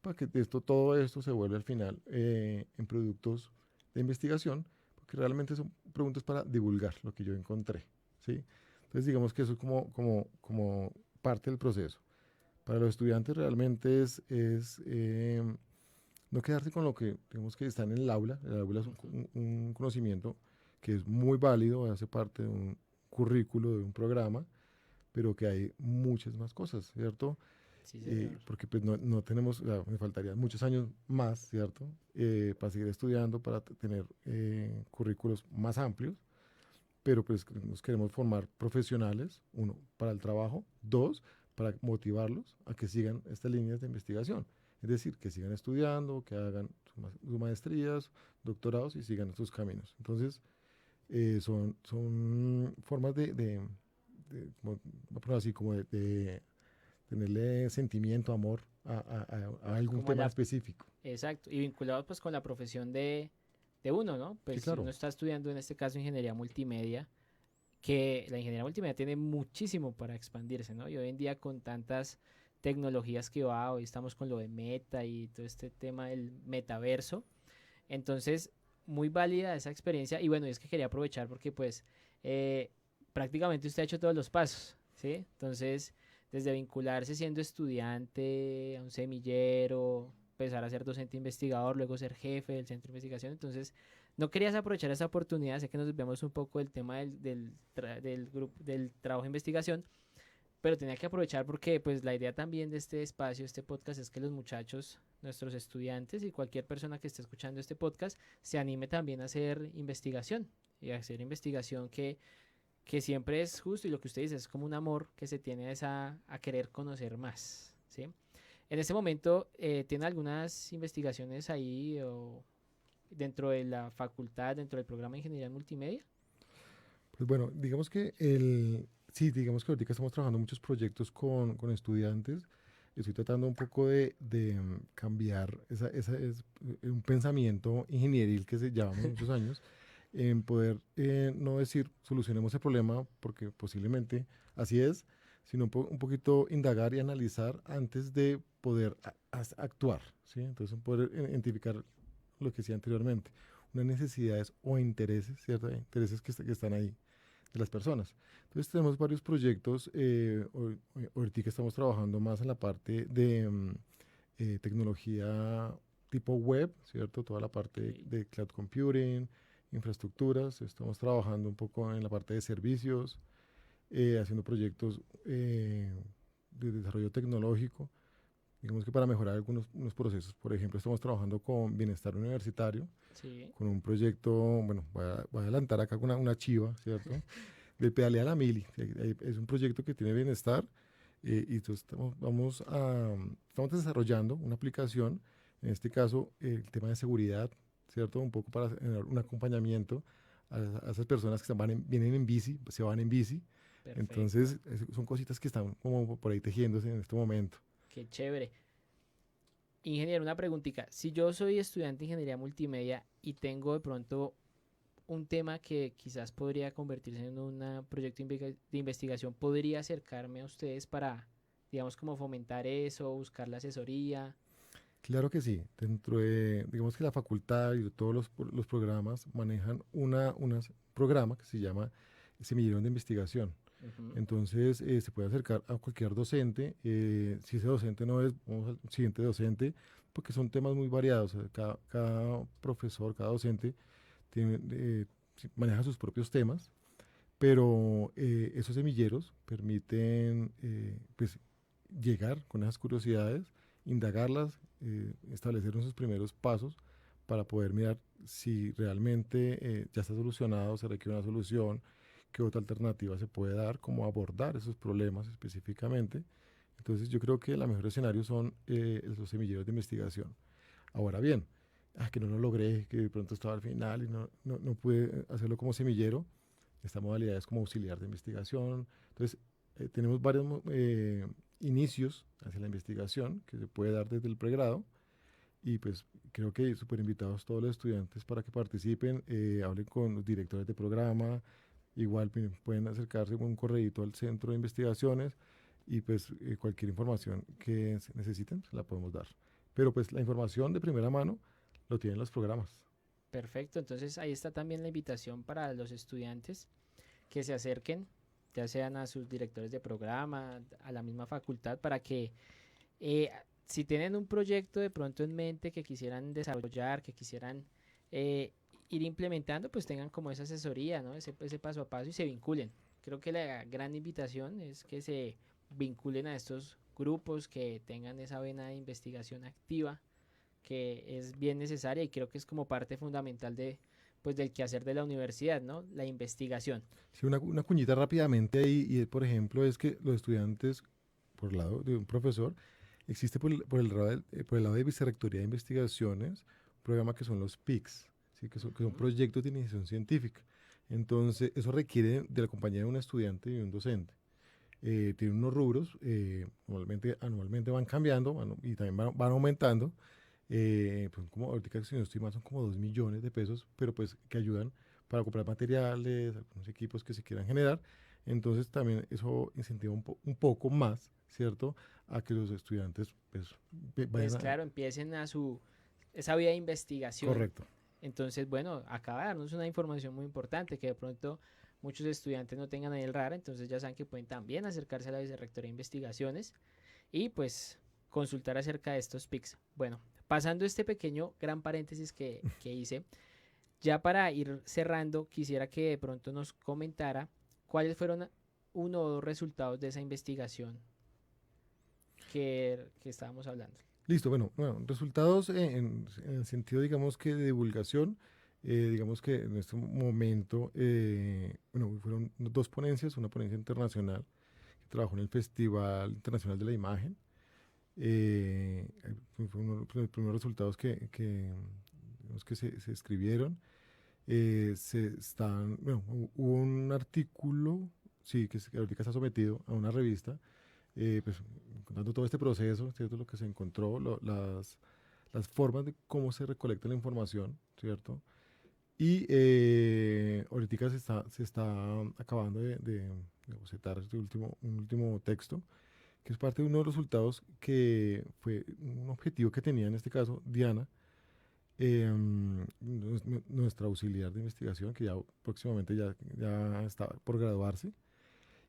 para que todo esto se vuelva al final en productos de investigación, porque realmente son preguntas para divulgar lo que yo encontré, ¿sí? Entonces digamos que eso es como parte del proceso. Para los estudiantes realmente es no quedarse con lo que digamos que está en el aula. El aula es un conocimiento que es muy válido, hace parte de un currículo, de un programa, pero que hay muchas más cosas, ¿cierto? Sí, porque pues no tenemos, o sea, me faltarían muchos años más, ¿cierto? Para seguir estudiando, para tener currículos más amplios, pero pues nos queremos formar profesionales, 1, para el trabajo, 2, para motivarlos a que sigan estas líneas de investigación, es decir, que sigan estudiando, que hagan sus maestrías, doctorados y sigan estos caminos. Entonces, son formas de así como de tenerle sentimiento, amor a algún Como tema específico. Exacto, y vinculado pues con la profesión de uno, ¿no? Pues Sí, claro. uno está estudiando en este caso ingeniería multimedia, que la ingeniería multimedia tiene muchísimo para expandirse, ¿no? Y hoy en día con tantas tecnologías que va, hoy estamos con lo de Meta y todo este tema del metaverso, entonces muy válida esa experiencia y bueno, es que quería aprovechar porque pues prácticamente usted ha hecho todos los pasos, ¿sí? Entonces, desde vincularse siendo estudiante a un semillero, empezar a ser docente investigador, luego ser jefe del centro de investigación, entonces no querías aprovechar esa oportunidad, sé que nos desviamos un poco del tema del grupo, del trabajo de investigación, pero tenía que aprovechar porque pues la idea también de este espacio, este podcast, es que los muchachos, nuestros estudiantes y cualquier persona que esté escuchando este podcast se anime también a hacer investigación y a hacer investigación que siempre es justo y lo que usted dice es como un amor que se tiene a querer conocer más, ¿sí? En este momento, ¿tiene algunas investigaciones ahí o dentro de la facultad, dentro del programa de Ingeniería Multimedia? Pues bueno, digamos que sí, digamos que ahorita estamos trabajando muchos proyectos con estudiantes. Estoy tratando un poco de cambiar un pensamiento ingenieril que se llevamos muchos años, en poder no decir solucionemos el problema, porque posiblemente así es, sino un poquito indagar y analizar antes de poder actuar, ¿sí? Entonces poder identificar lo que decía anteriormente, unas necesidades o intereses, ¿cierto? Intereses que están ahí de las personas. Entonces tenemos varios proyectos, ahorita estamos trabajando más en la parte de tecnología tipo web, ¿cierto? Toda la parte de cloud computing, infraestructuras, estamos trabajando un poco en la parte de servicios, haciendo proyectos de desarrollo tecnológico, digamos que para mejorar unos procesos. Por ejemplo, estamos trabajando con bienestar universitario, Sí. con un proyecto, bueno, voy a adelantar acá con una chiva, ¿cierto? De pedalea a la mili. Es un proyecto que tiene bienestar y entonces estamos desarrollando una aplicación, en este caso el tema de seguridad, ¿cierto? Un poco para generar un acompañamiento a esas personas que vienen en bici, se van en bici. Perfecto. Entonces, son cositas que están como por ahí tejiéndose en este momento. Qué chévere. Ingeniero, una preguntita. Si yo soy estudiante de ingeniería multimedia y tengo de pronto un tema que quizás podría convertirse en un proyecto de investigación, ¿podría acercarme a ustedes para, digamos, como fomentar eso, buscar la asesoría? Claro que sí. Dentro de, digamos que la facultad y todos los programas manejan un programa que se llama Semillero de Investigación. Ujú. Entonces, se puede acercar a cualquier docente. Si ese docente no es, vamos al siguiente docente, porque son temas muy variados. O sea, cada profesor, cada docente maneja sus propios temas, pero esos semilleros permiten pues, llegar con esas curiosidades, indagarlas, establecer esos primeros pasos para poder mirar si realmente ya está solucionado, se requiere una solución, qué otra alternativa se puede dar, cómo abordar esos problemas específicamente. Entonces yo creo que el mejor escenario son los semilleros de investigación. Ahora bien, que no lo logré, que de pronto estaba al final y no pude hacerlo como semillero, esta modalidad es como auxiliar de investigación. Entonces tenemos varios inicios hacia la investigación que se puede dar desde el pregrado y pues creo que súper invitados todos los estudiantes para que participen, hablen con los directores de programa. Igual pueden acercarse con un correíto al centro de investigaciones y pues cualquier información que necesiten la podemos dar. Pero pues la información de primera mano lo tienen los programas. Perfecto, entonces ahí está también la invitación para los estudiantes que se acerquen, ya sean a sus directores de programa, a la misma facultad, para que si tienen un proyecto de pronto en mente que quisieran desarrollar, que quisieran ir implementando, pues tengan como esa asesoría, ¿no? Ese paso a paso y se vinculen. Creo que la gran invitación es que se vinculen a estos grupos, que tengan esa vena de investigación activa, que es bien necesaria y creo que es como parte fundamental pues del quehacer de la universidad, ¿no? La investigación. Sí, una cuñita rápidamente ahí, y por ejemplo es que los estudiantes, por el lado de un profesor, existe por el lado de Vicerrectoría de Investigaciones, un programa que son los PICs, ¿sí? que son proyectos de iniciación científica. Entonces, eso requiere de la compañía de un estudiante y un docente. tiene unos rubros, anualmente van cambiando y también van aumentando. Pues como ahorita, si no estoy mal, son como 2 millones de pesos, pero pues que ayudan para comprar materiales, algunos equipos que se quieran generar. Entonces también eso incentiva un poco más, ¿cierto? A que los estudiantes pues vayan claro, empiecen esa vía de investigación. Correcto. Entonces, bueno, acaba de darnos una información muy importante, que de pronto muchos estudiantes no tengan ahí el radar, entonces ya saben que pueden también acercarse a la Vicerrectoría de Investigaciones y pues consultar acerca de estos PICs. Bueno, pasando este pequeño gran paréntesis que hice, ya para ir cerrando, quisiera que de pronto nos comentara cuáles fueron uno o dos resultados de esa investigación que estábamos hablando. Listo, bueno, resultados en el sentido, digamos que de divulgación, digamos que en este momento, fueron 2 ponencias, una ponencia internacional que trabajó en el Festival Internacional de la Imagen. Fue uno de los primeros resultados que se escribieron. Hubo un artículo, sí, que ahorita está sometido a una revista, pues contando todo este proceso, ¿cierto? Lo que se encontró, las formas de cómo se recolecta la información, ¿cierto? Y ahorita se está acabando de bocetar un último texto, que es parte de uno de los resultados que fue un objetivo que tenía en este caso Diana, nuestra auxiliar de investigación, que ya próximamente ya está por graduarse,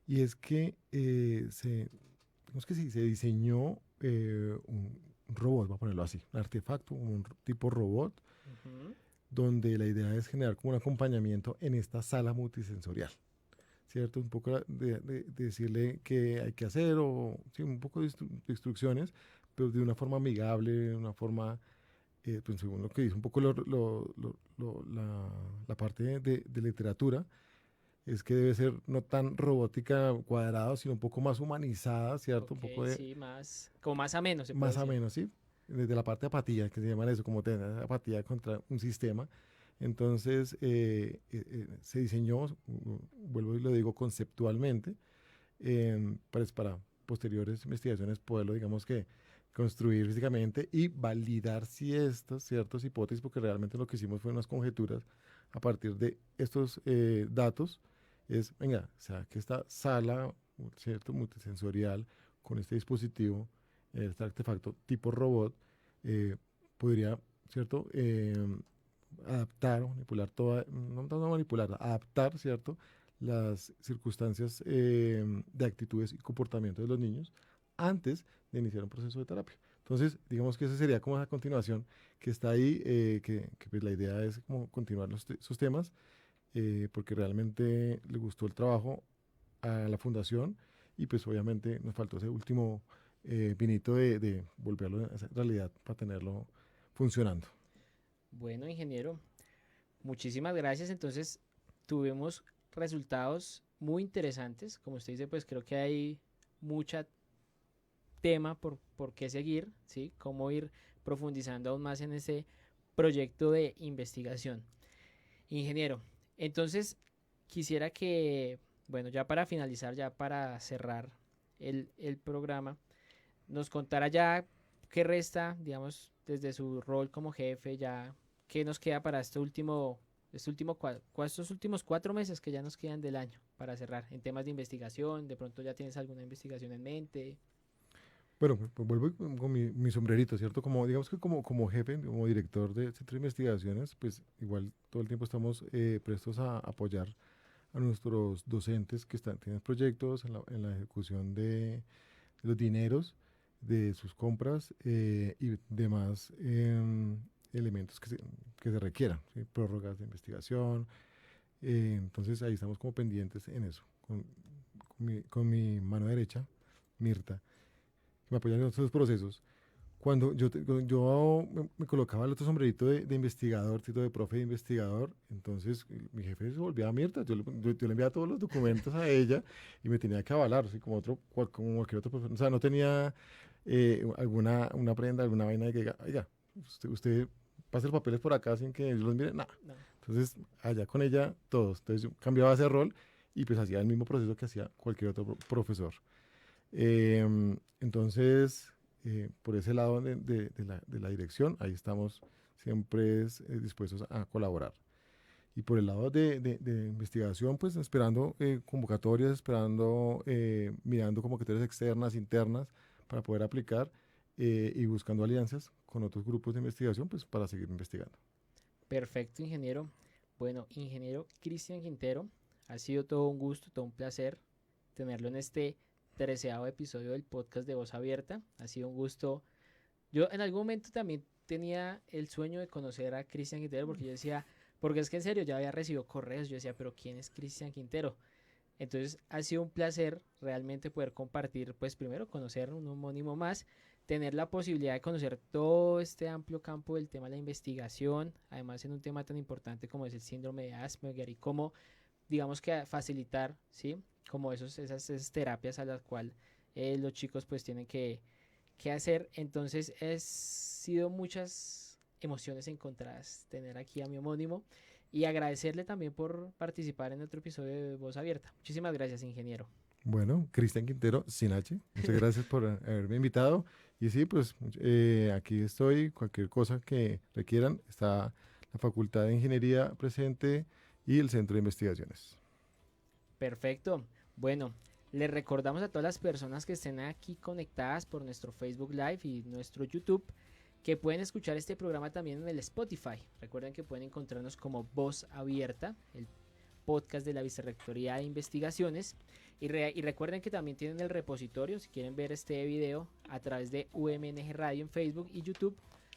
y es que se diseñó un robot, va a ponerlo así, un artefacto, un tipo robot, donde la idea es generar como un acompañamiento en esta sala multisensorial, ¿cierto? Un poco de decirle qué hay que hacer, o sí, un poco de instrucciones, pero de una forma amigable, de una forma, pues según lo que dice un poco la parte de literatura, es que debe ser no tan robótica, cuadrada, sino un poco más humanizada, ¿cierto? Okay, un poco de, sí, como más ameno. Más ameno, sí. Desde la parte de apatía, que se llama eso, como tener apatía contra un sistema. Entonces, se diseñó, vuelvo y lo digo conceptualmente, para posteriores investigaciones poderlo, digamos que, construir físicamente y validar si ciertas hipótesis, porque realmente lo que hicimos fue unas conjeturas a partir de estos datos. O sea, que esta sala, ¿cierto?, multisensorial, con este dispositivo, este artefacto tipo robot, podría, ¿cierto?, adaptar o manipular adaptar, ¿cierto?, las circunstancias de actitudes y comportamientos de los niños antes de iniciar un proceso de terapia. Entonces, digamos que esa sería como a continuación, que está ahí, que pues la idea es como continuar esos temas, porque realmente le gustó el trabajo a la fundación y pues obviamente nos faltó ese último pinito de volverlo a hacer realidad para tenerlo funcionando. Bueno, ingeniero, muchísimas gracias. Entonces, tuvimos resultados muy interesantes. Como usted dice, pues creo que hay mucha tema por qué seguir, ¿sí? Cómo ir profundizando aún más en ese proyecto de investigación. Ingeniero, entonces quisiera que, bueno, ya para finalizar, ya para cerrar el programa, nos contara ya qué resta, digamos, desde su rol como jefe, ya qué nos queda para estos últimos 4 meses que ya nos quedan del año para cerrar en temas de investigación. De pronto ya tienes alguna investigación en mente. Bueno, pues vuelvo con mi sombrerito, ¿cierto? Como, digamos que como jefe, como director de Centro de Investigaciones, pues igual todo el tiempo estamos prestos a apoyar a nuestros docentes que tienen proyectos en la ejecución de los dineros, de sus compras y demás elementos que se requieran, ¿sí? Prórrogas de investigación. Entonces ahí estamos como pendientes en eso, con mi mano derecha, Mirta, que me apoya en estos procesos. Cuando yo me colocaba el otro sombrerito de investigador, de profe de investigador, entonces mi jefe se volvía a Mirta, yo le enviaba todos los documentos a ella y me tenía que avalar, así como cualquier otro profesor. O sea, no tenía una prenda, alguna vaina de que diga, oiga, usted pase los papeles por acá sin que yo los mire, nada. No. Entonces, allá con ella, todos. Entonces, yo cambiaba ese rol y pues hacía el mismo proceso que hacía cualquier otro profesor. Entonces, por ese lado de la dirección, ahí estamos siempre dispuestos a colaborar. Y por el lado de investigación, pues esperando convocatorias, esperando, mirando convocatorias externas, internas, para poder aplicar y buscando alianzas con otros grupos de investigación, pues para seguir investigando. Perfecto, ingeniero. Bueno, ingeniero Cristian Quintero, ha sido todo un gusto, todo un placer tenerlo en este 13º episodio del podcast de Voz Abierta. Ha sido un gusto. Yo en algún momento también tenía el sueño de conocer a Cristian Quintero, porque yo decía, porque es que en serio ya había recibido correos, yo decía, pero ¿quién es Cristian Quintero? Entonces ha sido un placer realmente poder compartir, pues primero conocer un homónimo más, tener la posibilidad de conocer todo este amplio campo del tema de la investigación, además en un tema tan importante como es el síndrome de Asperger y cómo, digamos que facilitar, ¿sí? Como esas terapias a las cuales los chicos pues tienen que hacer. Entonces ha sido muchas emociones encontradas tener aquí a mi homónimo y agradecerle también por participar en otro episodio de Voz Abierta. Muchísimas gracias, ingeniero. Bueno, Cristian Quintero, sin H, muchas gracias por haberme invitado. Y sí, pues aquí estoy, cualquier cosa que requieran, está la Facultad de Ingeniería presente y el Centro de Investigaciones. Perfecto. Bueno, les recordamos a todas las personas que estén aquí conectadas por nuestro Facebook Live y nuestro YouTube que pueden escuchar este programa también en el Spotify. Recuerden que pueden encontrarnos como Voz Abierta, el podcast de la Vicerrectoría de Investigaciones. Y recuerden que también tienen el repositorio, si quieren ver este video a través de UMNG Radio en Facebook y YouTube,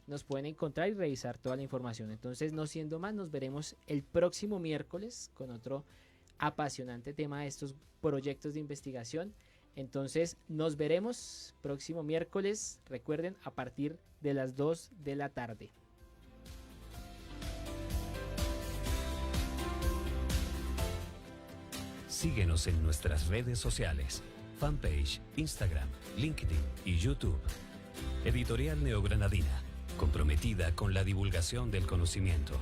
nos pueden encontrar y revisar toda la información. Entonces, no siendo más, nos veremos el próximo miércoles con otro apasionante tema de estos proyectos de investigación. Entonces, nos veremos próximo miércoles, recuerden, a partir de las 2 de la tarde. Síguenos en nuestras redes sociales, fanpage, Instagram, LinkedIn y YouTube. Editorial Neogranadina, comprometida con la divulgación del conocimiento.